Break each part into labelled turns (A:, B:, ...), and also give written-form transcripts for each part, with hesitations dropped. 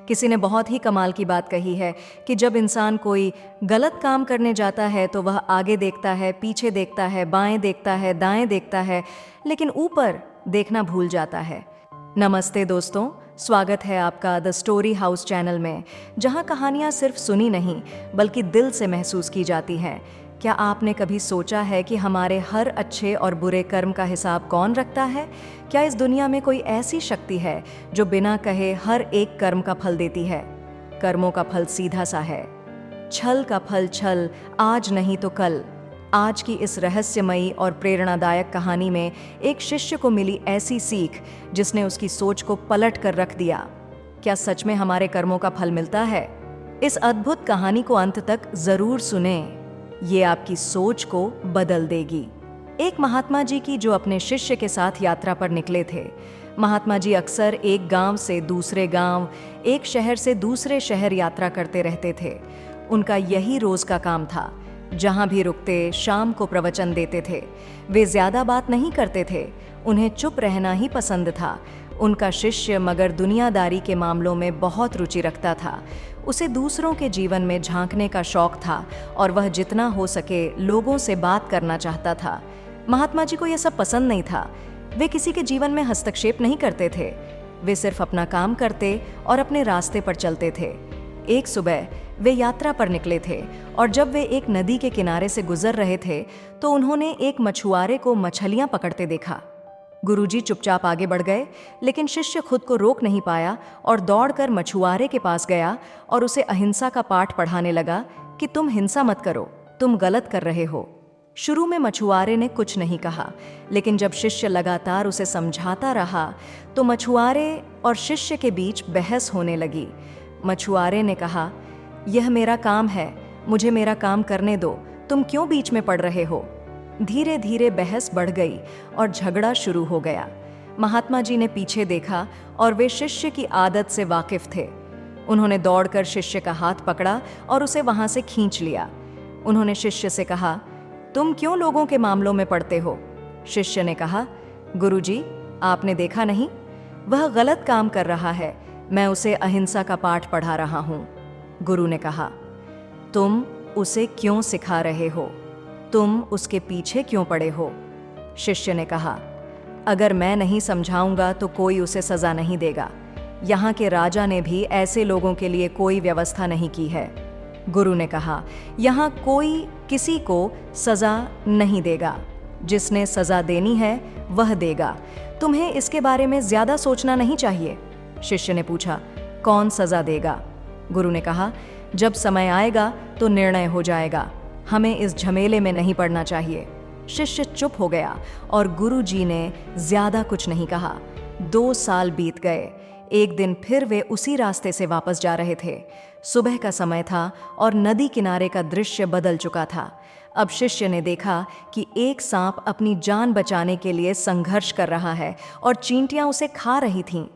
A: किसी ने बहुत ही कमाल की बात कही है कि जब इंसान कोई गलत काम करने जाता है तो वह आगे देखता है, पीछे देखता है, बाएं देखता है, दाएं देखता है, लेकिन ऊपर देखना भूल जाता है। नमस्ते दोस्तों, स्वागत है आपका द स्टोरी हाउस चैनल में, जहां कहानियां सिर्फ सुनी नहीं बल्कि दिल से महसूस की जाती हैं। क्या आपने कभी सोचा है कि हमारे हर अच्छे और बुरे कर्म का हिसाब कौन रखता है? क्या इस दुनिया में कोई ऐसी शक्ति है जो बिना कहे हर एक कर्म का फल देती है? कर्मों का फल सीधा सा है, छल का फल छल, आज नहीं तो कल। आज की इस रहस्यमयी और प्रेरणादायक कहानी में एक शिष्य को मिली ऐसी सीख जिसने उसकी सोच को पलट कर रख दिया। क्या सच में हमारे कर्मों का फल मिलता है? इस अद्भुत कहानी को अंत तक जरूर सुनें, ये आपकी सोच को बदल देगी। एक महात्मा जी की जो अपने शिष्य के साथ यात्रा पर निकले थे। महात्मा जी अक्सर एक गांव से दूसरे गांव, एक शहर से दूसरे शहर यात्रा करते रहते थे। उनका यही रोज का काम था। जहां भी रुकते शाम को प्रवचन देते थे। वे ज्यादा बात नहीं करते थे, उन्हें चुप रहना ही पसंद था। उनका शिष्य मगर दुनियादारी के मामलों में बहुत रुचि रखता था। उसे दूसरों के जीवन में झांकने का शौक था और वह जितना हो सके लोगों से बात करना चाहता था। महात्मा जी को यह सब पसंद नहीं था। वे किसी के जीवन में हस्तक्षेप नहीं करते थे। वे सिर्फ अपना काम करते और अपने रास्ते पर चलते थे। एक सुबह वे यात्रा पर निकले थे और जब वे एक नदी के किनारे से गुजर रहे थे तो उन्होंने एक मछुआरे को मछलियां पकड़ते देखा। गुरुजी चुपचाप आगे बढ़ गए, लेकिन शिष्य खुद को रोक नहीं पाया और दौड़कर मछुआरे के पास गया और उसे अहिंसा का पाठ पढ़ाने लगा कि तुम हिंसा मत करो, तुम गलत कर रहे हो। शुरू में मछुआरे ने कुछ नहीं कहा, लेकिन जब शिष्य लगातार उसे समझाता रहा तो मछुआरे और शिष्य के बीच बहस होने लगी। मछुआरे ने कहा, यह मेरा काम है, मुझे मेरा काम करने दो, तुम क्यों बीच में पड़ रहे हो? धीरे धीरे बहस बढ़ गई और झगड़ा शुरू हो गया। महात्मा जी ने पीछे देखा और वे शिष्य की आदत से वाकिफ थे। उन्होंने दौड़कर शिष्य का हाथ पकड़ा और उसे वहां से खींच लिया। उन्होंने शिष्य से कहा, तुम क्यों लोगों के मामलों में पड़ते हो? शिष्य ने कहा, गुरुजी, आपने देखा नहीं, वह गलत काम कर रहा है, मैं उसे अहिंसा का पाठ पढ़ा रहा हूं। गुरु ने कहा, तुम उसे क्यों सिखा रहे हो? तुम उसके पीछे क्यों पड़े हो? शिष्य ने कहा, अगर मैं नहीं समझाऊंगा तो कोई उसे सजा नहीं देगा। यहाँ के राजा ने भी ऐसे लोगों के लिए कोई व्यवस्था नहीं की है। गुरु ने कहा, यहाँ कोई किसी को सजा नहीं देगा, जिसने सजा देनी है वह देगा। तुम्हें इसके बारे में ज्यादा सोचना नहीं चाहिए। शिष्य ने पूछा, कौन सजा देगा? गुरु ने कहा, जब समय आएगा तो निर्णय हो जाएगा, हमें इस झमेले में नहीं पड़ना चाहिए। शिष्य चुप हो गया और गुरु जी ने ज्यादा कुछ नहीं कहा। 2 साल बीत गए। एक दिन फिर वे उसी रास्ते से वापस जा रहे थे। सुबह का समय था और नदी किनारे का दृश्य बदल चुका था। अब शिष्य ने देखा कि एक सांप अपनी जान बचाने के लिए संघर्ष कर रहा है और चींटियां उसे खा रही थीं।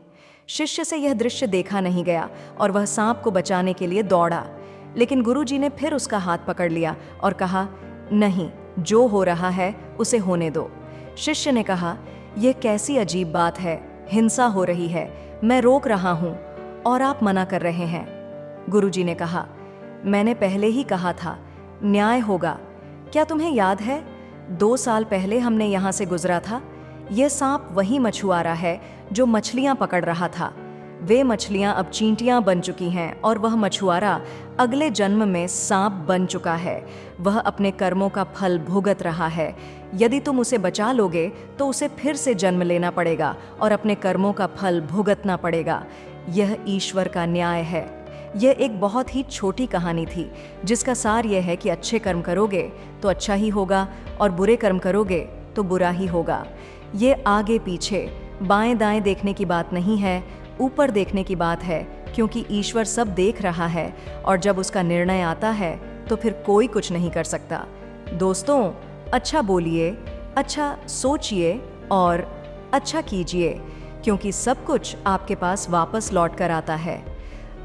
A: शिष्य से यह दृश्य देखा नहीं गया और वह सांप को बचाने के लिए दौड़ा, लेकिन गुरुजी ने फिर उसका हाथ पकड़ लिया और कहा, नहीं, जो हो रहा है उसे होने दो। शिष्य ने कहा, यह कैसी अजीब बात है, हिंसा हो रही है, मैं रोक रहा हूं और आप मना कर रहे हैं। गुरुजी ने कहा, मैंने पहले ही कहा था, न्याय होगा। क्या तुम्हें याद है, 2 साल पहले हमने यहां से गुजरा था। यह सांप वही मछुआरा है जो मछलियां पकड़ रहा था। वे मछलियां अब चींटियां बन चुकी हैं और वह मछुआरा अगले जन्म में सांप बन चुका है। वह अपने कर्मों का फल भुगत रहा है। यदि तुम उसे बचा लोगे तो उसे फिर से जन्म लेना पड़ेगा और अपने कर्मों का फल भुगतना पड़ेगा। यह ईश्वर का न्याय है। यह एक बहुत ही छोटी कहानी थी जिसका सार यह है कि अच्छे कर्म करोगे तो अच्छा ही होगा और बुरे कर्म करोगे तो बुरा ही होगा। ये आगे पीछे, बाएं दाएं देखने की बात नहीं है, ऊपर देखने की बात है, क्योंकि ईश्वर सब देख रहा है और जब उसका निर्णय आता है तो फिर कोई कुछ नहीं कर सकता। दोस्तों, अच्छा बोलिए, अच्छा सोचिए और अच्छा कीजिए, क्योंकि सब कुछ आपके पास वापस लौट कर आता है।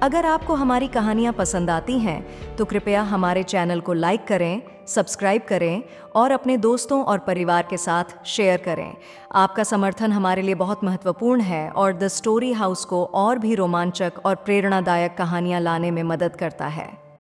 A: अगर आपको हमारी कहानियाँ पसंद आती हैं तो कृपया हमारे चैनल को लाइक करें, सब्सक्राइब करें और अपने दोस्तों और परिवार के साथ शेयर करें। आपका समर्थन हमारे लिए बहुत महत्वपूर्ण है और द स्टोरी हाउस को और भी रोमांचक और प्रेरणादायक कहानियाँ लाने में मदद करता है।